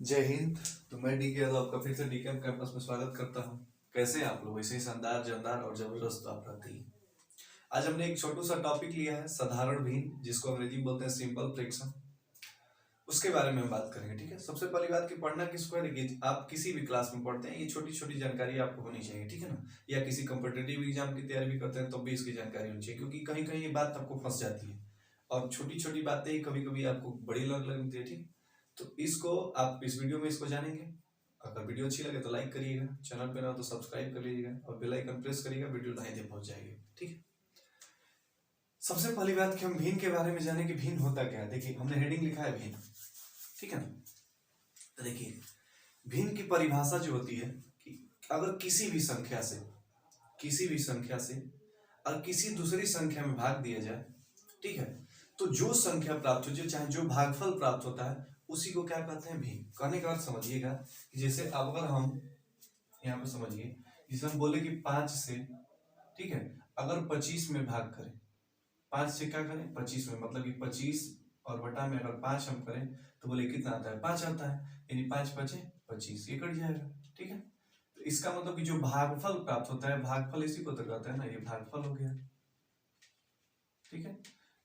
जय हिंद। तो मैं डी के यादव आपका फिर से डीकेएम कैंपस में स्वागत करता हूँ। कैसे हैं आप लोग? वैसे ही शानदार, जानदार और जबरदस्त आप रहते ही। आज हमने एक छोटू सा टॉपिक लिया है, साधारण भिन्न, जिसको अंग्रेजी में बोलते हैं सिंपल फ्रैक्शन। उसके बारे में हम बात करेंगे। ठीक है, सबसे पहली बात कि पढ़ना किसको है, देखिए आप किसी भी क्लास में पढ़ते हैं, ये छोटी छोटी जानकारी आपको होनी चाहिए। ठीक है ना, या किसी कॉम्पिटेटिव एग्जाम की तैयारी भी करते हैं तो भी इसकी जानकारी होनी चाहिए, क्योंकि कहीं कहीं ये बात आपको फंस जाती है और छोटी छोटी बातें कभी कभी आपको बड़ी लगती है। ठीक, तो इसको आप इस वीडियो में इसको जानेंगे। अगर वीडियो अच्छी लगे तो लाइक करिएगा, चैनल पे ना हो तो सब्सक्राइब कर लीजिएगा और बेल आइकन प्रेस करिएगा, वीडियो दाएं दे पहुंच जाएगी। ठीक है, सबसे पहली बात कि हम भिन्न के बारे में जाने कि भिन्न होता क्या है। देखिए हमने हेडिंग लिखा है भिन्न, ठीक है ना। तो देखिए भिन्न की परिभाषा जो होती है कि अगर किसी भी संख्या से और किसी दूसरी संख्या में भाग दिया जाए, ठीक है, तो जो संख्या प्राप्त हो, जो चाहे जो भागफल प्राप्त होता है उसी को क्या कहते हैं, भिन्न। कहने का अर्थ समझिएगा कि जैसे अब अगर हम यहाँ पे समझिए, जैसे हम बोले कि 5 से, ठीक है, अगर 25 में भाग करें, 5 से क्या करें 25 में, मतलब कि 25 और बटा में अगर 5 हम करें तो बोले कितना आता है, 5 आता है, यानी 5 5 25, ये कट जाएगा। ठीक है, तो इसका मतलब कि जो भागफल प्राप्त होता है, भागफल इसी को तो कहते हैं ना, ये भागफल हो गया। ठीक है,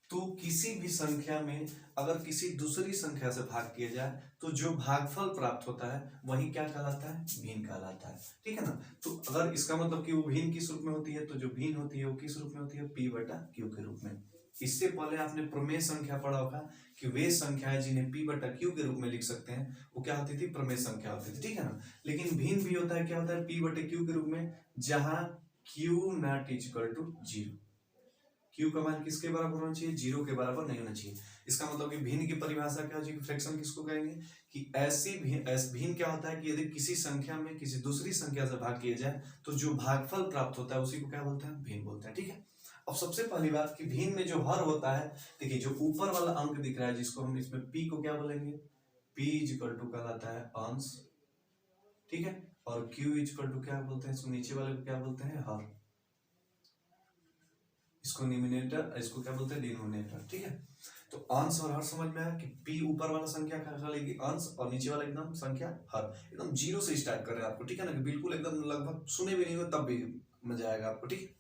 तो किसी भी संख्या में अगर किसी दूसरी संख्या से भाग किया जाए तो जो भागफल प्राप्त होता है वही क्या कहलाता है, भिन्न कहलाता है। ठीक है ना, तो अगर इसका मतलब कि वो भिन्न किस रूप में होती है, तो जो भिन्न होती है वो किस रूप में होती है, p बटा q के रूप में। इससे पहले आपने प्रमेय संख्या पढ़ा होगा कि वे संख्याएं जिन्हें p बटा q के रूप में लिख सकते हैं वो क्या होती थी, प्रमेय संख्या होती थी। ठीक है ना, लेकिन भिन्न भी होता है, क्या होता है, p बटे q के रूप में, जहां q not equal to 0। Q का मान किसके बराबर होना चाहिए, 0 के बराबर नहीं होना चाहिए। इसका मतलब कि भिन्न की परिभाषा क्या होगी, फ्रैक्शन किसको कहेंगे, कि भिन्न क्या होता है कि यदि किसी संख्या में किसी दूसरी संख्या से भाग किया जाए तो जो भागफल प्राप्त होता है उसी को क्या बोलते हैं, भिन्न बोलते हैं। ठीक है, अब सबसे पहली बात कि भिन्न में जो हर होता है, देखिए जो ऊपर वाला अंक दिख रहा है जिसको हम इसमें p को क्या बोलेंगे, p इक्वल टू कहलाता है अंश। ठीक है, और q इक्वल टू क्या बोलते हैं, इसको नीचे वाले को क्या बोलते हैं, हर। इसको न्यूमिनेटर, इसको क्या बोलते हैं, डिनोमिनेटर। ठीक है, तो अंश और हर समझ में आया कि p ऊपर वाला संख्या क्या लेगी, अंश, और नीचे वाला एकदम संख्या हर। एकदम 0 से स्टार्ट कर रहे हैं आपको, ठीक है ना, कि बिल्कुल एकदम लगभग सुने भी नहीं हो तब भी मजा आएगा आपको। ठीक,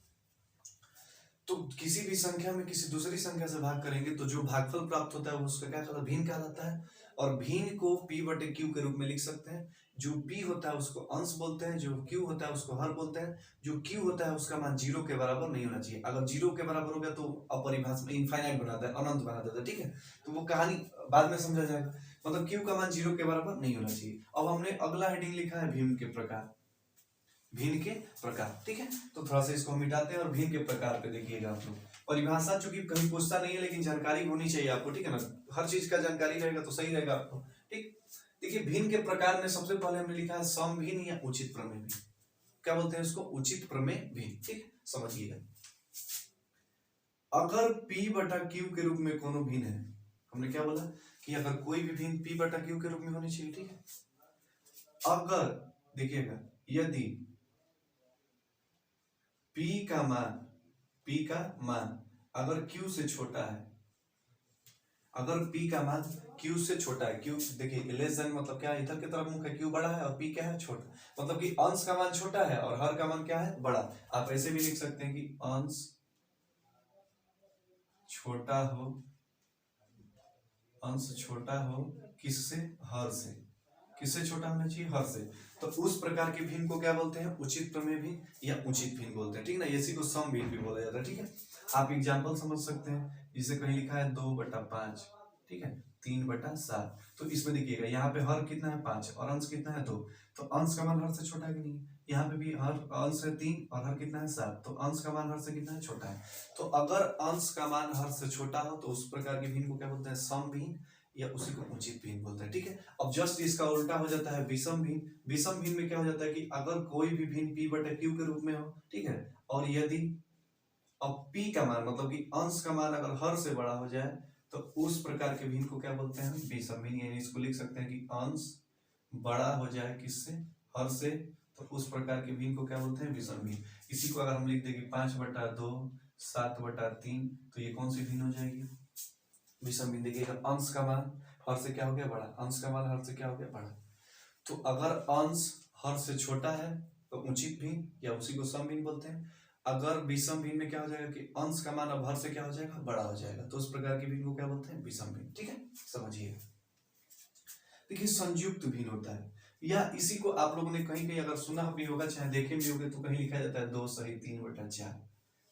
तो किसी भी संख्या में किसी दूसरी संख्या से भाग करेंगे तो जो भागफल प्राप्त होता है उसका क्या कहलाता है, भिन्न कहलाता है। और भिन्न को p बटे q के रूप में लिख सकते हैं। जो p होता है उसको अंश बोलते हैं, जो q होता है उसको हर बोलते हैं। जो q होता है उसका मान 0 के बराबर नहीं होना चाहिए। अगर 0 के बराबर हो गया तो अपरिभाषा इनफाइनाइट बनाता है, अनंत बना देता है। ठीक है, तो वो कहानी बाद में समझा जाएगा। मतलब q का मान 0 के बराबर नहीं होना चाहिए। अब हमने अगला हेडिंग लिखा है भिन्न के प्रकार, भिन्न के प्रकार। ठीक है, तो थोड़ा सा इसको हम मिटाते हैं और भिन्न के प्रकार पे देखिएगा आप लोग। परिभाषा चूंकि कहीं पूछता नहीं है लेकिन जानकारी होनी चाहिए आपको। ठीक है ना, हर चीज का जानकारी रहेगा तो सही रहेगा आपको। ठीक, देखिए भिन्न के प्रकार में सबसे पहले हमने लिखा है समभिन्न या उचित प्रमेय भिन्न। क्या बोलते हैं इसको, उचित प्रमेय भिन्न। ठीक, समझिएगा, अगर p बटा q के रूप में कोनो भिन्न है, हमने क्या बोला कि अगर कोई भी भिन्न p बटा q के रूप में होनी चाहिए। ठीक है, अगर देखिएगा यदि p का मान अगर q से छोटा है, अगर p का मान q से छोटा है, q देखिए लेस देन मतलब क्या है, इधर की तरफ मुख है, q बड़ा है और p क्या है, छोटा, मतलब कि अंश का मान छोटा है और हर का मान क्या है, बड़ा। आप ऐसे भी लिख सकते हैं कि अंश छोटा हो, अंश छोटा हो किससे, हर से। किससे छोटा होना चाहिए, हर से। तो उस प्रकार के भिन्न को क्या बोलते हैं, उचित प्रमेय भिन्न या उचित भिन्न बोलते हैं। ठीक ना, इसी को सम भिन्न भी बोला जाता है। ठीक है, आप एग्जांपल समझ सकते हैं, जिसे कहीं लिखा है 2/5, ठीक है, 3/7। तो इसमें देखिएगा यहाँ पे हर कितना है 5 और अंश कितना है 2, तो अंश का मान हर से छोटा है कि नहीं। यहाँ पे भी हर अंश है 3 और हर कितना है 7, तो अंश का मान हर से कितना है, छोटा है। तो अगर अंश का मान हर से छोटा हो तो उस प्रकार के भिन्न को क्या बोलते हैं, सम भिन्न या उसी को उचित भिन्न बोलते हैं। ठीक है, अब जस्ट इसका उल्टा हो जाता है विषम भिन्न। विषम भिन्न में क्या हो जाता है कि अगर कोई भी भिन्न p बटे q के रूप में हो, ठीक है, और यदि अब p का मान मतलब कि अंश का मान अगर हर से बड़ा हो जाए तो उस प्रकार के भिन्न को क्या बोलते हैं, विषम भिन्न। यानी इसको लिख सकते हैं कि अंश बड़ा हो जाए किससे, हर से, तो उस प्रकार के भिन्न को क्या बोलते हैं, विषम भिन्न। इसी को अगर हम लिख देंगे 5/2 7/3, तो ये कौन सी भिन्न हो जाएगी, विषम भिन्न। देखिएगा अंश का मान हर से क्या हो गया बड़ा, अंश का मान हर से क्या हो गया बड़ा। तो अगर अंश हर से छोटा है तो उचित भिन्न या उसी को सम भिन्न बोलते हैं। अगर विषम भिन्न में क्या हो जाएगा कि अंश का मान अब हर से क्या हो जाएगा बड़ा हो जाएगा, तो उस प्रकार के भिन्न को क्या बोलते हैं विषम भिन्न। ठीक है, समझिए। देखिए संयुक्त भिन्न होता है, या इसी को आप लोगों ने कहीं कहीं अगर सुना भी होगा चाहे देखे भी होंगे तो कहीं लिखा जाता है 2 सही 3/4।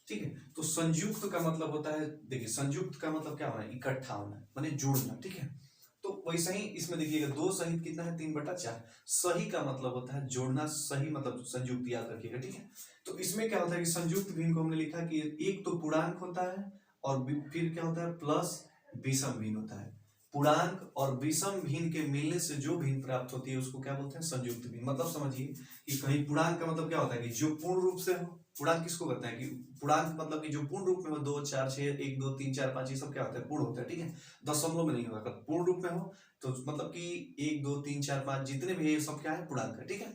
ठीक है, तो संयुक्त का मतलब होता है, देखिए संयुक्त का मतलब क्या होना है, इकट्ठा होना, माने जुड़ना। ठीक है, तो वैसे ही इसमें देखिएगा 2 सहित कितना है 3/4। सही का मतलब होता है जोड़ना, सही मतलब संयुक्त, याद रखिएगा। ठीक है, तो इसमें क्या होता है कि संयुक्त भिन्न को हमने लिखा कि एक तो पूर्णांक होता है और फिर क्या होता है प्लस विषम भिन्न होता है। पूर्णांक और विषम भिन्न के मिलने से जो भिन्न प्राप्त होती है उसको क्या बोलते हैं संयुक्त भिन्न। मतलब समझिए कि कहीं पूर्णांक का मतलब क्या होता है कि जो पूर्ण रूप से हो, पूर्णांक किसको कहते हैं कि पूर्णांक मतलब कि जो पूर्ण रूप में हो, 2 4 6 1 2 3 4 5 ये सब क्या होता है पूर्ण होता है। ठीक है, दशमलव में नहीं होगा, पूर्ण रूप में हो तो मतलब कि 1 2 3 4 5 जितने भी है ये सब क्या है पूर्णांक है। ठीक है,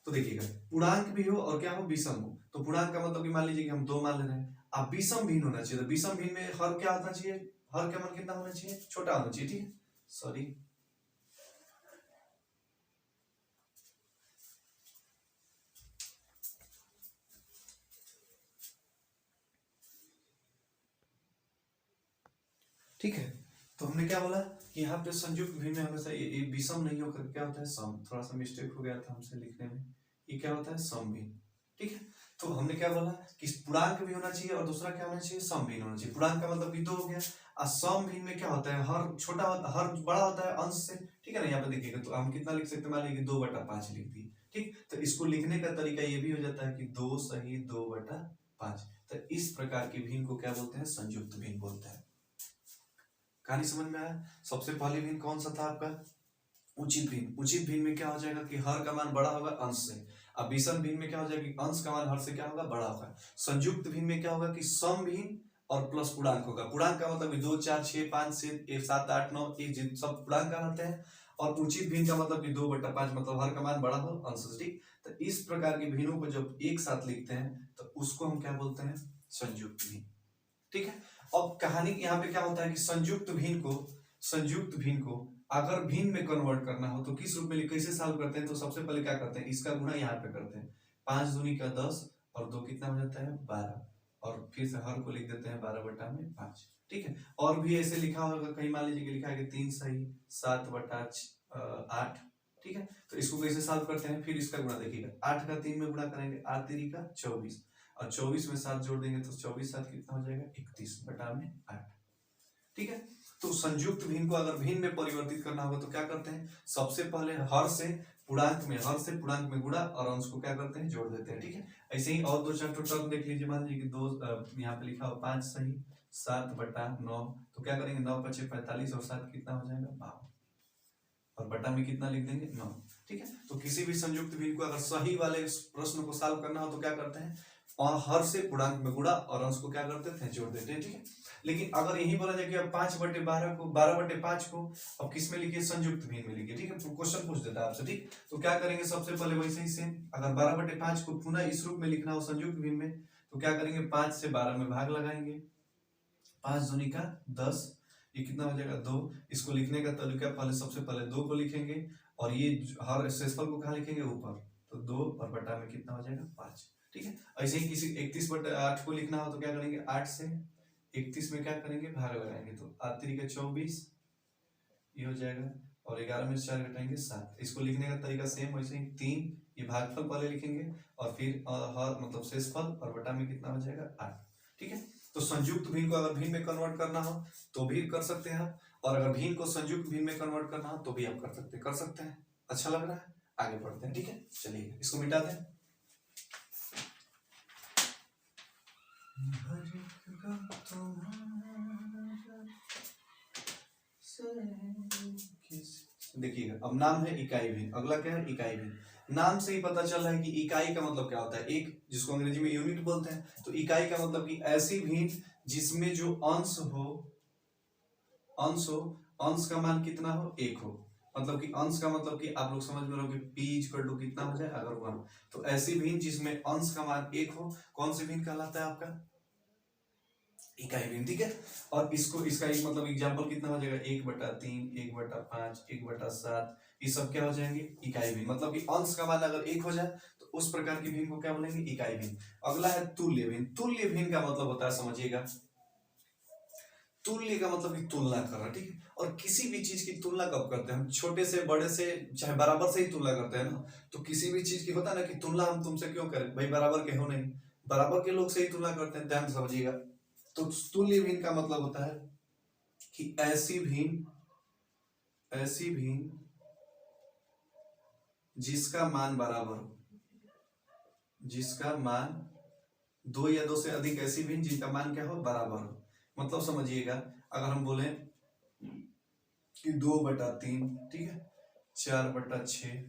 तो देखिएगा पूर्णांक भी हो और क्या हो विषम हो, तो पूर्णांक का मतलब कि मान लीजिए कि हम 2 मान ले रहे हैं, अब विषम भिन्न होना चाहिए, तो विषम भिन्न में हर क्या होना चाहिए, हर का मान कितना होना चाहिए, छोटा होना चाहिए। ठीक है, सॉरी ठीक है, तो हमने क्या बोला कि यहाँ पे संयुक्त भिन्न में हमेशा ये विषम नहीं होकर क्या होता है सम, थोड़ा सा मिस्टेक हो गया था हमसे लिखने में, ये क्या होता है सम भिन्न। ठीक है, तो हमने क्या बोला कि पूर्णांक भी होना चाहिए और दूसरा क्या होना चाहिए सम भिन्न होना चाहिए। पूर्णांक का मतलब कि 2 हो गया, और सम भिन्न में क्या होता है हर छोटा होता हर बड़ा होता है अंश से। ठीक है ना, यहाँ पे देखिएगा तो हम कितना लिख सकते हैं, मान लीजिए 2/5 लिख दिए। ठीक, तो इसको लिखने का तरीका ये भी हो जाता है कि 2 सही 2/5। तो इस प्रकार की भिन्न को क्या बोलते हैं संयुक्त भिन्न बोलते हैं। कहानी समझ में आया। सबसे पहली भिन्न कौन सा था आपका उचित भिन्न। उचित भिन्न में क्या हो जाएगा कि हर का मान बड़ा होगा अंश से। अब विषम भिन्न में क्या हो जाएगा कि अंश का मान हर से क्या होगा बड़ा होगा। संयुक्त भिन्न में क्या होगा कि सम भिन्न और प्लस पूर्णांक होगा। पूर्णांक का मतलब 2 4 6 5 6 7 8 9 ये सब पूर्णांक का रहते हैं, और उचित भिन्न का मतलब कि 2/5 मतलब हर का मान बड़ा हो अंश से। ठीक, तो इस प्रकार के भिन्नों को जब एक साथ लिखते हैं तो उसको हम क्या बोलते हैं संयुक्त भिन्न। ठीक है, अब कहानी यहाँ पे क्या होता है कि संयुक्त भिन्न को अगर भिन्न में कन्वर्ट करना हो तो किस रूप में कैसे सॉल्व करते हैं, तो सबसे पहले क्या करते हैं इसका गुणा यहाँ पे करते हैं, 5 दूनी का 10 और 2 कितना हो जाता है 12, और फिर से हर को लिख देते हैं 12/5। ठीक है, और भी ऐसे लिखा होगा, कहीं मान लीजिए कि लिखा है कि 3 सही 7/8। ठीक है, तो इसको कैसे सॉल्व करते हैं, फिर इसका गुणा देखिएगा 8 का 3 में गुणा करेंगे 8 3 का 24, और 24 में 7 जोड़ देंगे तो 24 7 कितना हो जाएगा 31/8। ठीक है, तो संयुक्त भिन्न को अगर भिन्न में परिवर्तित करना होगा तो क्या करते हैं, सबसे पहले हर से पूर्णांक में गुणा और अंश को क्या करते हैं जोड़ देते हैं। ठीक है, ऐसे ही और 2 4 टर्म देख लीजिए, मान लीजिए कि 2 यहाँ पे लिखा हो 5 सही 7/9, तो क्या करेंगे 9 5 45 और 7 कितना हो जाएगा 52, और बटा में कितना लिख देंगे 9। ठीक है, तो किसी भी संयुक्त भिन्न को अगर सही वाले प्रश्न को सॉल्व करना हो तो क्या करते हैं, और हर से पूर्णांक में गुणा और अंश को क्या करते हैं जोड़ देते हैं। ठीक है, लेकिन अगर यही बोला जाए कि अब 5/12 को 12/5 को अब किस में लिखिए संयुक्त भिन्न में लिखिए। ठीक है, क्वेश्चन पूछ देता है आपसे। ठीक, तो क्या करेंगे सबसे पहले वैसे ही सेम, अगर 12/5 को पुनः इस रूप में लिखना हो संयुक्त भिन्न में तो क्या करेंगे 5 से 12 में भाग लगाएंगे, 5 दूनी का 10, ये कितना हो जाएगा 2। इसको लिखने का तरीका पहले सबसे पहले 2 को लिखेंगे और ये हर शेषफल को कहाँ लिखेंगे ऊपर, तो 2 और बटा में कितना हो जाएगा 5। ठीक है, ऐसे ही किसी 31/8 को लिखना हो तो क्या करेंगे 8 से 31 में क्या करेंगे भाग लगाएंगे, तो 8 3 का 24 ये हो जाएगा, और 11 में 4 घटाएंगे 7। इसको लिखने का तरीका सेम वैसे ही 3, ये भागफल पहले लिखेंगे और फिर हर मतलब शेषफल और बटा में कितना हो जाएगा 8। ठीक है, तो संयुक्त भिन्न को अगर भिन्न में कन्वर्ट करना हो तो भी कर सकते हैं आप, और अगर भिन्न को संयुक्त भिन्न में कन्वर्ट करना हो तो भी आप कर सकते हैं। अच्छा लग रहा है, आगे बढ़ते हैं। ठीक है, चलिए इसको मिटा दें। देखिएगा अब नाम है इकाई भिन्न, अगला क्या है इकाई भिन्न। नाम से ही पता चल रहा है कि इकाई का मतलब क्या होता है, एक जिसको अंग्रेजी में यूनिट बोलते हैं, तो इकाई का मतलब कि ऐसी भिन्न जिसमें जो अंश हो अंश का मान कितना हो 1 हो, मतलब कि अंश का मतलब कि आप लोग समझ में रहोगे p कितना हो जाए अगर 1, तो ऐसी भिन्न जिसमें अंश का मान 1 हो कौन सी भिन्न कहलाता है आपका इकाई भिन्न, ठीक है। और इसको इसका एक मतलब एग्जाम्पल कितना हो जाएगा, 1/3, 1/5, 1/7, ये सब क्या हो जाएंगे, इकाई भिन्न। मतलब कि अंश का मान अगर 1 हो जाए तो उस प्रकार की भिन्न को क्या बोलेंगे, इकाई भिन्न। अगला है तुल्य भिन्न। तुल्य भिन्न का मतलब होता है, समझिएगा, तुल्य का मतलब कि तुलना करना, ठीक है। और किसी भी चीज की तुलना कब करते हैं हम, छोटे से बड़े से चाहे बराबर से ही तुलना करते हैं ना। तो किसी भी चीज की होता है ना कि तुलना हम तुमसे क्यों करें भाई, बराबर के हो नहीं, बराबर के लोग से ही तुलना करते हैं, ध्यान समझिएगा। तो तुल्य भिन्न का मतलब होता है कि ऐसी भिन्न जिसका मान बराबर हो, जिसका मान 2 या 2 से अधिक ऐसी भिन्न जिनका मान क्या हो, बराबर हो। मतलब समझिएगा, अगर हम बोले कि 2/3, ठीक है, 4/6,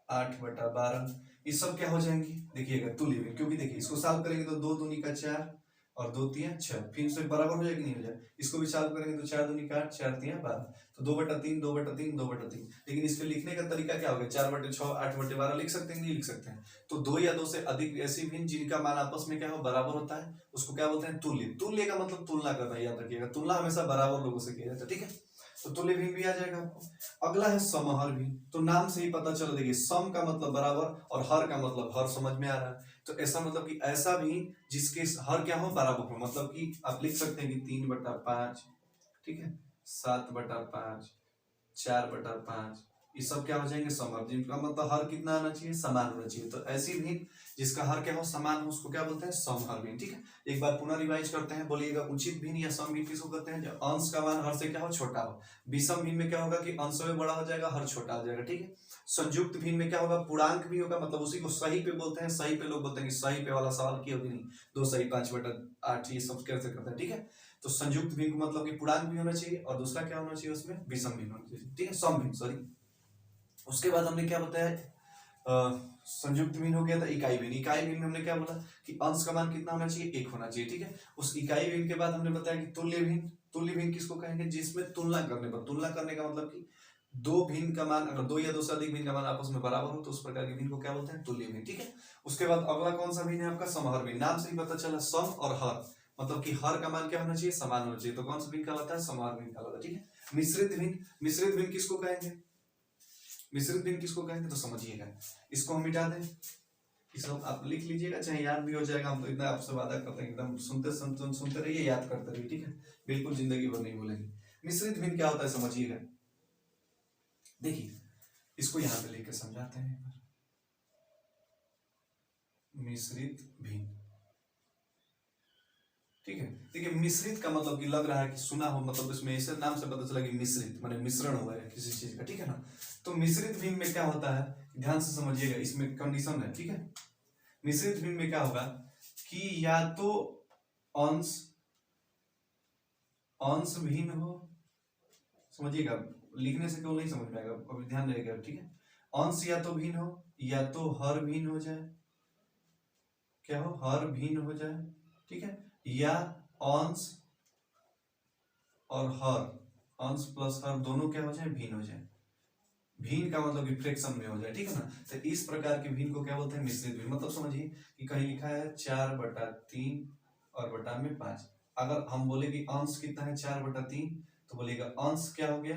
8/12, ये सब क्या हो जाएंगी, देखिएगा तुल्य भिन्न। क्योंकि देखिए इसको सॉल्व करेंगे तो 2 दूनी का 4 और 2 तिया 6, फिर से बराबर हो जाएगी, नहीं हो जाए। इसको भी सॉल्व करेंगे तो 4 दूनी का 8, 4 तिया 12, तो 2/3, 2/3, 2/3। लेकिन इसके लिखने का तरीका क्या हो गया, 4/6, 8/12 लिख सकते हैं, नहीं लिख सकते हैं। तो 2 या 2 से अधिक ऐसी भिन्न जिनका मान आपस में क्या हो, बराबर होता है, उसको क्या बोलते हैं, तुल्य। तुल्य का मतलब तुलना करना, याद रखिएगा, तुलना हमेशा बराबर लोगों से किया जाता है, ठीक है। तो तुल्य भिन्न भी आ जाएगा आपको। अगला है समहर भिन्न। तो नाम से ही पता चला, देखिए सम का मतलब बराबर और हर का मतलब हर, समझ में आ रहा है। तो ऐसा मतलब कि ऐसा भी जिसके हर क्या हो, बराबर हो। मतलब कि आप लिख सकते हैं कि 3/5, ठीक है, 7/5, 4/5, ये सब क्या हो जाएंगे, समहर। जिनका मतलब हर कितना आना चाहिए, समान होना चाहिए। तो ऐसी भी जिसका हर क्या हो, समान हो, उसको क्या बोलते हैं, समहर भिन्न, ठीक है। एक बार पुनः रिवाइज करते हैं, बोलिएगा। उचित भिन्न या सम भिन्न किसको कहते हैं, जब अंश का मान हर से क्या हो, छोटा हो। विषम भिन्न में क्या होगा कि अंश में बड़ा हो जाएगा, हर छोटा हो जाएगा, ठीक है। संयुक्त भिन्न में क्या होगा, पूर्णांक भी होगा, मतलब उसी को सही पे बोलते हैं। सही पे लोग बोलते हैं कि सही पे वाला सवाल की होगी, नहीं 2 सही 5/8, ये सब कैसे करते हैं, ठीक है। तो संयुक्त भिन्न को मतलब कि पूर्णांक भी होना चाहिए, और दूसरा क्या होना चाहिए उसमें, विषम भिन्न होना चाहिए, ठीक है, सम भिन्न, सॉरी। उसके बाद हमने क्या बताया, संयुक्त भिन्न हो गया था, इकाई भिन्न। इकाई भिन्न में हमने क्या बोला कि अंश का मान कितना होना चाहिए, 1 होना चाहिए, ठीक है। उस इकाई भिन्न के बाद हमने बताया कि तुल्य भिन्न। तुल्य भिन्न किसको कहेंगे, जिसमें तुलना करने पर, तुलना करने का मतलब कि दो भिन्न का मान, अगर 2 या 2 से अधिक भिन्न का मान आपस में बराबर हो तो उस प्रकार के भिन्न को क्या बोलते हैं, तुल्य भिन्न, ठीक है। उसके बाद अगला कौन सा भिन्न है आपका, समहर भिन्न। नाम से ही पता चला, सम और हर, मतलब कि हर का मान क्या होना चाहिए, समान होना चाहिए। तो कौन सा भिन्न कहलाता है, समहर भिन्न कहलाता है, ठीक है। मिश्रित भिन्न। मिश्रित भिन्न किसको कहेंगे, मिश्रित भिन्न किसको कहेंगे, तो समझिएगा, इसको हम मिटा दें, इसको आप लिख लीजिएगा, चाहे याद भी हो जाएगा। हम तो इतना आपसे वादा करते हैं, एकदम सुनते रहिए, याद करते रहिए, ठीक है, बिल्कुल जिंदगी भर नहीं भूलेंगे। मिश्रित भिन्न क्या होता है, समझिएगा। देखिए इसको यहां पे लेकर समझाते हैं। मिश्रित भिन्न, ठीक है। देखिए मिश्रित का मतलब कि लग रहा है कि सुना हो, मतलब इसमें ऐसे नाम से पता चला कि मिश्रित माने मिश्रण हुआ है किसी चीज का, ठीक है ना। तो मिश्रित भिन्न में क्या होता है, ध्यान से समझिएगा, इसमें कंडीशन है, ठीक है। मिश्रित भिन्न में क्या होगा कि या तो अंश अंश भिन्न हो, समझिएगा, लिखने से क्यों नहीं समझ में आएगा, अभी ध्यान रहेगा, ठीक है। अंश या तो भिन्न हो, या तो हर भिन्न हो जाए, क्या हो, हर भिन्न हो जाए, ठीक है। या अंश और हर, अंश प्लस हर दोनों क्या हो जाए, भिन्न हो जाए। भिन्न का मतलब कि फ्रैक्शन में हो जाए, ठीक है ना। तो इस प्रकार के भिन्न को क्या बोलते हैं, मिश्रित भिन्न। मतलब समझिए कि कहीं लिखा है 4/3 और बटा में 5। अगर हम बोले कि अंश कितना है, 4/3, तो बोलेगा अंश क्या हो गया,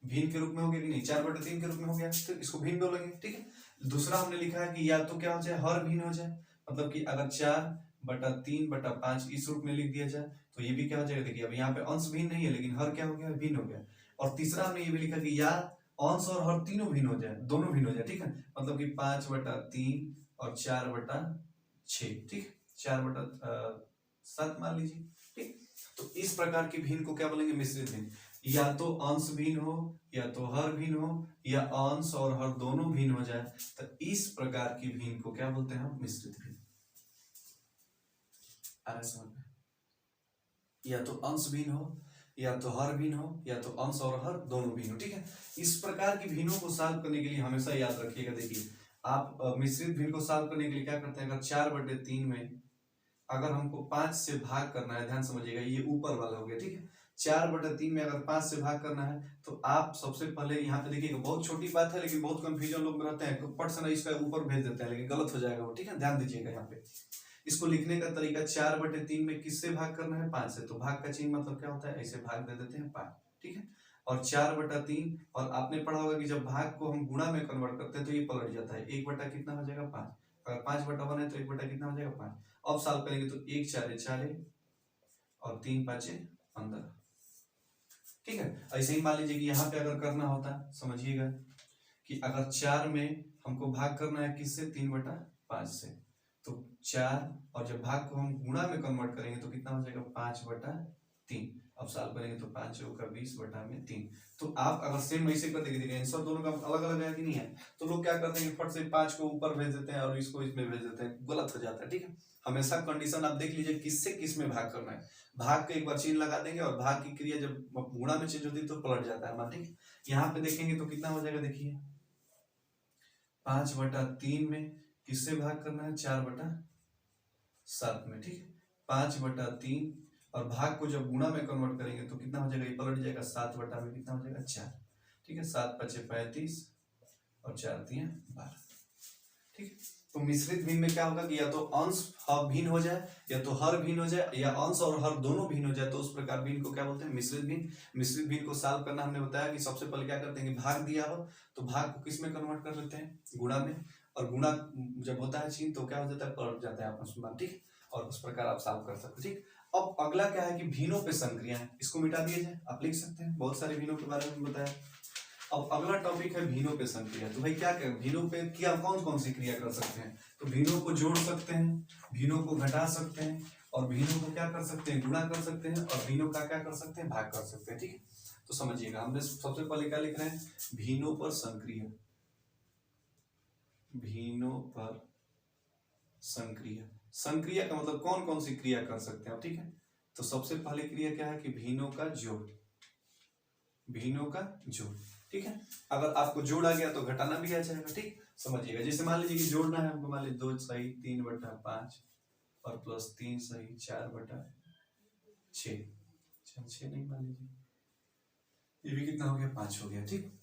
भिन्न के रूप में हो गया कि नहीं, 4/3 के रूप में हो गया, तो इसको भिन्न बोलेंगे, ठीक है। दूसरा हमने लिखा है कि या तो क्या हो जाए, हर भिन्न हो जाए, मतलब कि अगर 4/3/5 इस रूप में लिख दिया जाए तो ये भी क्या हो जाएगा, देखिए अब यहाँ पे अंश भिन्न नहीं है लेकिन हर क्या हो गया, भिन्न हो गया। और तीसरा हमने ये भी लिखा कि या अंश और हर तीनों भिन्न हो जाए, दोनों भिन्न हो जाए, ठीक है। मतलब कि 5/3 और 4/6, ठीक, 4/7 मान लीजिए, ठीक। तो इस प्रकार की भिन्न को क्या बोलेंगे, मिश्रित भिन्न। या तो अंश भिन्न हो, या तो हर भिन्न हो, या अंश और हर दोनों भिन्न हो जाए, तो इस प्रकार की भिन्न को क्या बोलते हैं हम, मिश्रित भिन्न। आ रहा है समझ में, या तो अंश भिन्न हो, या तो हर भिन्न हो, या तो अंश और हर दोनों भिन्न हो, ठीक है। इस प्रकार की भिन्नों को सॉल्व करने के लिए हमेशा याद रखिएगा, देखिए आप मिश्रित भिन्न को सॉल्व करने के लिए क्या करते हैं, अगर 4/3 में अगर हमको 5 से भाग करना है, ध्यान समझिएगा, ये ऊपर वाला हो गया, ठीक है। 4/3 में अगर 5 से भाग करना है तो आप सबसे पहले यहाँ पे देखिएगा, बहुत छोटी बात है लेकिन बहुत कंफ्यूजन लोग में रहते हैं, तो पट से ना इसका ऊपर भेज देते हैं, लेकिन गलत हो जाएगा वो, ठीक है, ध्यान दीजिएगा यहाँ पे। इसको लिखने का तरीका 4/3 में किससे भाग करना है, 5 से। तो भाग का चिन्ह मतलब क्या होता है, ऐसे भाग दे देते हैं 5, ठीक है। और 4/3, और आपने पढ़ा होगा कि जब भाग को हम गुणा में कन्वर्ट करते हैं तो ये पलट जाता है, 1 कितना हो जाएगा 5, अगर 5/1 है तो 1 कितना हो जाएगा 5। अब सॉल्व करेंगे तो 1 4 4 और 3 5 15, ठीक है। ऐसे ही मान लीजिए कि यहाँ पे अगर करना होता, समझिएगा कि अगर 4 में हमको भाग करना है किससे, 3/5 से, तो 4, और जब भाग को हम गुणा में कन्वर्ट करेंगे तो कितना हो जाएगा 5/3। अब सॉल्व करेंगे तो 5 चौका 20/3। तो आप अगर सेम वैसे कर देखिए आंसर दोनों का अलग अलग है कि नहीं है, तो लोग क्या करते हैं कि फट से 5 को ऊपर भेज देते हैं और इसको इसमें भेज देते हैं, गलत हो जाता है, ठीक है। हमेशा कंडीशन आप देख लीजिए किससे किस में भाग करना है, भाग के एक बार चिन्ह लगा देंगे और भाग की क्रिया जब गुणा में चेंज होती है तो पलट जाता है, ठीक है। यहाँ पे देखेंगे तो कितना हो जाएगा, देखिए 5/3 में किससे भाग करना है, 4/7 में, ठीक है। 5/3 और भाग को जब गुणा में कन्वर्ट करेंगे तो कितना हो जाएगा, ये पलट जाएगा, 7 में कितना हो जाएगा 4, ठीक है। 7 5 35 और 4 3 12, ठीक है। तो मिश्रित भिन्न में क्या होगा कि या तो अंश भिन्न हो जाए, या तो हर भिन्न हो जाए, या अंश और हर दोनों भिन्न हो जाए, तो उस प्रकार भिन्न को क्या बोलते हैं, मिश्रित भिन्न। मिश्रित भिन्न को सॉल्व करना हमने बताया कि सबसे पहले क्या करते हैं कि भाग दिया हो तो भाग को किस में कन्वर्ट कर लेते हैं, गुणा में, और गुणा जब होता है चिन्ह तो क्या हो जाता है, पलट जाता है आपस में, ठीक। और उस प्रकार आप सॉल्व कर सकते हैं, ठीक। अब अगला क्या है कि भिन्नों पे संक्रिया है, इसको मिटा दिया जाए, आप लिख सकते हैं, बहुत सारे भिन्नों के बारे में बताया। अब अगला टॉपिक है भिन्नों पे संक्रिया। तो भाई क्या करें, भिन्नों पे क्या कौन कौन सी क्रिया कर सकते हैं, तो भिन्नों को जोड़ सकते हैं, भिन्नों को घटा सकते हैं, और भिन्नों को क्या कर सकते हैं, गुणा कर सकते हैं, और भिन्नों का क्या कर सकते हैं, भाग कर सकते हैं, ठीक है। तो समझिएगा हमने सबसे पहले क्या लिख रहे हैं, भिन्नों पर संक्रिया, भिन्नों पर संक्रिया। संक्रिया का मतलब कौन कौन सी क्रिया कर सकते हैं आप, ठीक है। तो सबसे पहले क्रिया क्या है कि भिन्नों का जोड़, भिन्नों का जोड़, ठीक है। अगर आपको जोड़ आ गया तो घटाना भी आ जाएगा, ठीक। समझिएगा जैसे मान लीजिए कि जोड़ना है हमको, मान लीजिए 2 सही 3/5 और प्लस 3 सही 4/6, 6 नहीं, मान लीजिए ये भी कितना हो गया, 5 हो गया, ठीक।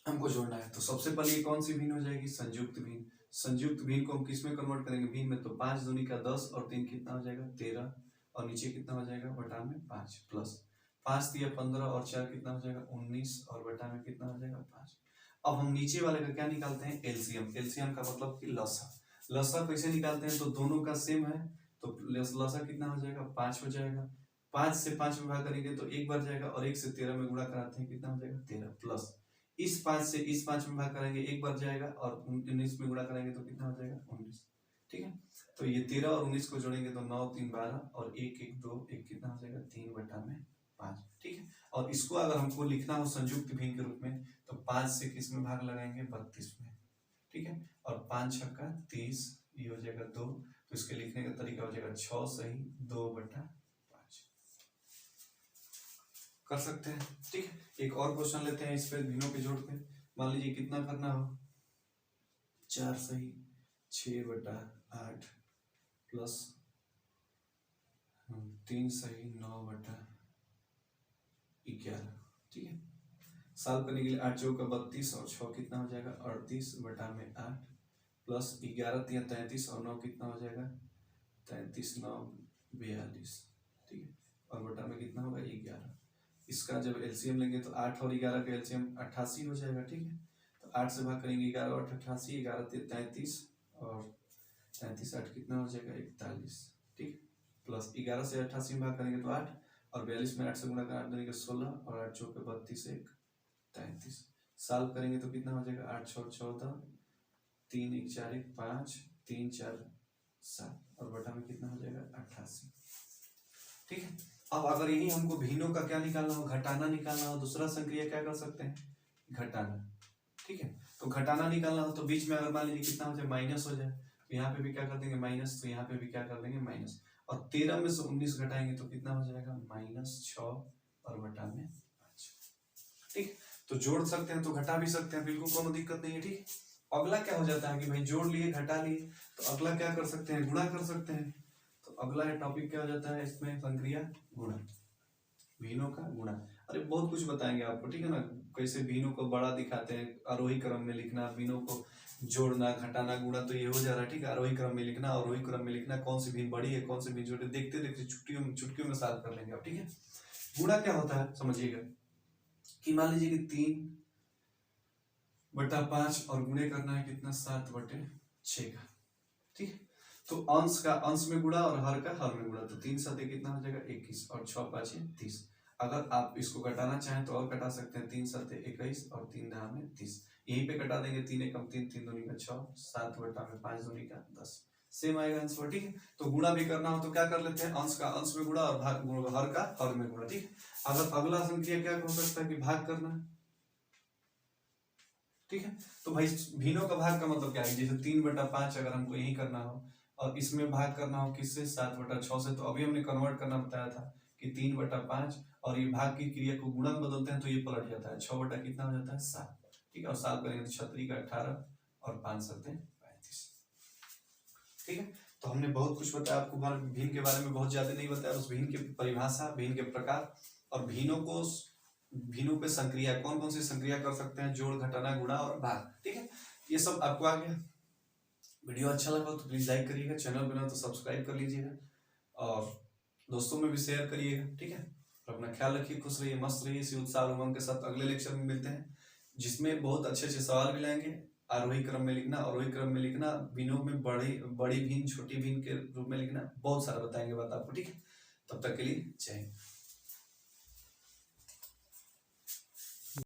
हमको जोड़ना है तो सबसे पहले ये कौन सी भिन्न हो जाएगी, संयुक्त भिन्न। संयुक्त भिन्न को हम किस में कन्वर्ट करेंगे, भिन्न में, तो 5 दूनी का 10 और 3 कितना हो जाएगा 13, और नीचे कितना हो जाएगा बटा में 5, प्लस 5 दिया 15 और 4 कितना हो जाएगा 19, और बटा में कितना हो जाएगा 5। अब हम नीचे वाले का क्या निकालते हैं, एलसीएम। एलसीएम का मतलब कि लसा। लसा कैसे निकालते हैं, तो दोनों का सेम है, तो लसा कितना हो जाएगा 5 हो जाएगा। 5 से 5 में भाग करेंगे तो 1 बढ़ जाएगा, और 1 से 13 में गुणा कराते हैं कितना हो जाएगा 13, प्लस इस 5 से इस 5 में भाग करेंगे 1 बढ़ जाएगा, और 19 में गुणा कराएंगे तो कितना हो जाएगा 19, ठीक है। तो ये 13 और 19 को जोड़ेंगे तो 9 3 12 और 1 1 2 1 कितना हो जाएगा 3/5, ठीक है। और इसको अगर हमको लिखना हो संयुक्त भिन्न के रूप में तो 5 से किस में भाग लगाएंगे 32 में, ठीक है। और 5 छक्का 30, ये हो जाएगा 2, तो इसके लिखने का तरीका हो जाएगा 6 सही 2/5, कर सकते हैं, ठीक है। एक और क्वेश्चन लेते हैं इस पे, भिन्नों के जोड़ पे। मान लीजिए कितना करना हो, 4 सही 6/8 प्लस 3 सही 9/11, ठीक है। सॉल्व करने के लिए 8 चौका 32 और 6 कितना हो जाएगा 38/8, प्लस 11 3 33 और 9 कितना हो जाएगा 33 9 42, ठीक है। और बटा में कितना होगा 11। इसका जब एलसीएम लेंगे तो 8 और 11 का एलसीएम 88 हो जाएगा, ठीक है। तो 8 से भाग करेंगे 11 और 88, 11 33 और 33 8 कितना हो जाएगा 41, ठीक। प्लस 11 से 88 में भाग करेंगे तो 8, और 42 में 8 से गुणा कर 8 देंगे 16, और 8 चौके 32 1 33। सॉल्व करेंगे तो कितना हो जाएगा 8 6 14, 3 1 4 1 5 3 4 7, और बटा में कितना हो जाएगा 88, ठीक है। अब अगर यही हमको भिन्नों का क्या निकालना हो, घटाना निकालना हो, दूसरा संक्रिया क्या कर सकते हैं, घटाना, ठीक है। तो घटाना निकालना हो तो बीच में अगर मान लीजिए कितना हो जाए माइनस हो जाए, तो यहाँ पे भी क्या कर देंगे माइनस, तो यहाँ पे भी क्या कर देंगे माइनस, और 13 में से 19 घटाएंगे तो कितना हो जाएगा -6 और बटा में 5, ठीक। तो जोड़ सकते हैं तो घटा भी सकते हैं, बिल्कुल कोनो दिक्कत नहीं है, ठीक। अगला क्या हो जाता है कि भाई जोड़ लिए घटा लिए, तो अगला क्या कर सकते हैं, गुणा कर सकते हैं। तो अगला टॉपिक क्या हो जाता है इसमें, संक्रिया गुणा, भिन्नों का गुणा। अरे बहुत कुछ बताएंगे आपको, ठीक है ना, कैसे भिन्नों को बड़ा दिखाते हैं, आरोही क्रम में लिखना, भिन्नों को जोड़ना, घटाना, गुणा, तो ये हो जा रहा है। ठीक है, आरोही क्रम में लिखना, आरोही क्रम में लिखना, कौन सी भिन्न बड़ी है, कौन सी भिन्न छोटी, देखते देखते चुटकियों में सॉल्व कर लेंगे आप। ठीक है, गुणा क्या होता है समझिएगा कि मान लीजिए कि 3/5 और गुणे करना है कितना, 7/6 का। ठीक है, तो अंश में गुणा और हर में गुणा, तो 3 7 कितना हो जाएगा 21 और 6 5 30। अगर आप इसको घटाना चाहें तो और घटा सकते हैं, 3 7 21 और 3 10 30। यहीं पे घटा देंगे, 3 एकम 3, 3 दूनी का 6, 7/5 दूनी का 10, सेम आएगा आंसर। ठीक है, तो गुणा भी करना हो तो क्या कर लेते हैं, अंश का अंश में गुणा और हर का हर में गुणा। ठीक है, अगर अगला संख्या क्या हो सकता है कि भाग करना है। ठीक है, तो भाई भिन्नों का भाग का मतलब क्या है, जैसे 3/5 अगर हमको यही करना हो और इसमें भाग करना हो किससे, 7/6 से, तो अभी हमने कन्वर्ट करना बताया था कि 3/5 और ये भाग की क्रिया को गुणा में बदलते हैं तो ये पलट जाता है, 6 बटा कितना हो जाता है 7। ठीक है, और 7 करेंगे तो 6 का 18 और 5 7 35। ठीक है, तो हमने बहुत कुछ बताया आपको, भिन्न के बारे में बहुत ज्यादा नहीं बताया, उस भिन्न की परिभाषा, भिन्न के प्रकार और भिन्नों पे संक्रिया, कौन कौन सी संक्रिया कर सकते हैं, जोड़, घटाना, गुणा और भाग। ठीक है, ये सब आपको आ गया। वीडियो अच्छा लगा तो प्लीज लाइक करिएगा, चैनल बना तो सब्सक्राइब कर लीजिएगा और दोस्तों में भी शेयर करिएगा। ठीक है, और अपना ख्याल रखिए, खुश रहिए, मस्त रहिए, इसी उत्साह और उमंग के साथ अगले लेक्चर में मिलते हैं, जिसमें बहुत अच्छे अच्छे सवाल भी लाएंगे। आरोही क्रम में लिखना, अवरोही क्रम में लिखना, भिन्नों में बड़ी भिन्न, छोटी भिन्न के रूप में लिखना, बहुत सारा बताएंगे बात आपको। ठीक है, तब तक के लिए जय हिंद।